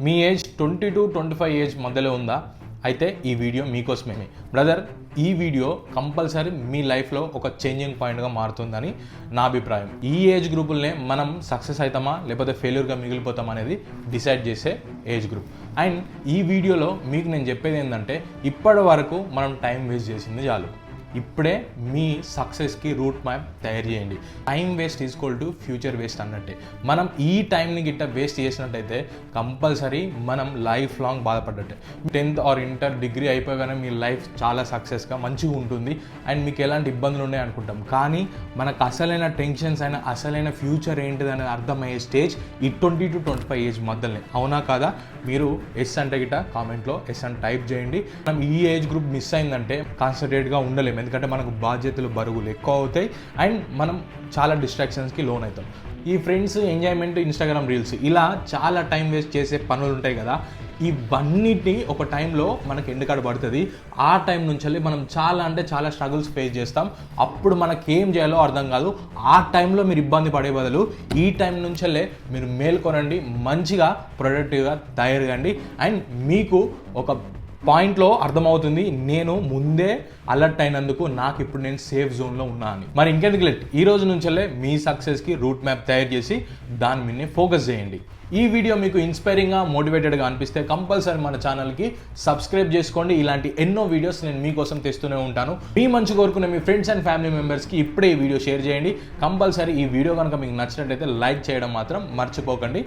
Me age 20 to 25 age మధ్యలో ఉందా? అయితే ఈ వీడియో మీకోసమే బ్రదర్. ఈ వీడియో కంపల్సరీ మీ లైఫ్లో ఒక చేంజింగ్ పాయింట్గా మారుతుందని నా అభిప్రాయం. ఈ ఏజ్ గ్రూపుల్నే మనం సక్సెస్ అవుతామా లేకపోతే ఫెయిల్యూర్గా మిగిలిపోతామా అనేది డిసైడ్ చేసే ఏజ్ గ్రూప్. అండ్ ఈ వీడియోలో మీకు నేను చెప్పేది ఏంటంటే, ఇప్పటి వరకు మనం టైం వేస్ట్ చేసింది చాలు. ఇప్పుడే మీ సక్సెస్కి రూట్ మ్యాప్ తయారు చేయండి. Time waste equal to future waste అన్నట్టే. మనం ఈ టైంని గిట్ట వేస్ట్ చేసినట్టయితే కంపల్సరీ మనం లైఫ్ లాంగ్ బాధపడ్డట్టే. 10th ఆర్ ఇంటర్ డిగ్రీ అయిపోగానే మీ లైఫ్ చాలా సక్సెస్గా మంచిగా ఉంటుంది అండ్ మీకు ఎలాంటి ఇబ్బందులు ఉన్నాయి అనుకుంటాం. కానీ మనకు అసలైన టెన్షన్స్ అయినా అసలైన ఫ్యూచర్ ఏంటిది అనేది అర్థమయ్యే స్టేజ్ ఈ 20 to 25 ఏజ్ మధ్యలోనే. అవునా కాదా? మీరు ఎస్ అంటే గిట్ట కామెంట్లో ఎస్ అని టైప్ చేయండి. మనం ఈ ఏజ్ గ్రూప్ మిస్ అయిందంటే కాన్సన్ట్రేట్గా ఉండలేము, ఎందుకంటే మనకు బాధ్యతలు బరువులు ఎక్కువ అవుతాయి అండ్ మనం చాలా డిస్ట్రాక్షన్స్కి లోన్ అవుతాం. ఈ ఫ్రెండ్స్, ఎంజాయ్మెంట్, ఇన్స్టాగ్రామ్ రీల్స్ ఇలా చాలా టైం వేస్ట్ చేసే పనులు ఉంటాయి కదా, ఇవన్నిటిని ఒక టైంలో మనకు ఎండుకాడ పడుతుంది. ఆ టైం నుంచి మనం చాలా స్ట్రగుల్స్ ఫేస్ చేస్తాం. అప్పుడు మనకేం చేయాలో అర్థం కాదు. ఆ టైంలో మీరు ఇబ్బంది పడే బదులు ఈ టైం నుంచే మీరు మేల్కొనండి, మంచిగా ప్రొడక్టివ్గా తయారుగండి. అండ్ మీకు ఒక పాయింట్లో అర్థమవుతుంది, నేను ముందే అలర్ట్ అయినందుకు నాకు ఇప్పుడు నేను సేఫ్ జోన్లో ఉన్నా అని. మరి ఇంకెందుకు లేట్, ఈ రోజు నుంచే మీ సక్సెస్కి రూట్ మ్యాప్ తయారు చేసి దాని మీదనే ఫోకస్ చేయండి. ఈ వీడియో మీకు ఇన్స్పైరింగ్గా, మోటివేటెడ్గా అనిపిస్తే కంపల్సరీ మన ఛానల్కి సబ్స్క్రైబ్ చేసుకోండి. ఇలాంటి ఎన్నో వీడియోస్ నేను మీకోసం తెస్తూనే ఉంటాను. మీ మంచి కోరుకునే మీ ఫ్రెండ్స్ అండ్ ఫ్యామిలీ మెంబర్స్కి ఇప్పుడే ఈ వీడియో షేర్ చేయండి. కంపల్సరీ ఈ వీడియో కనుక మీకు నచ్చినట్లయితే లైక్ చేయడం మాత్రం మర్చిపోకండి.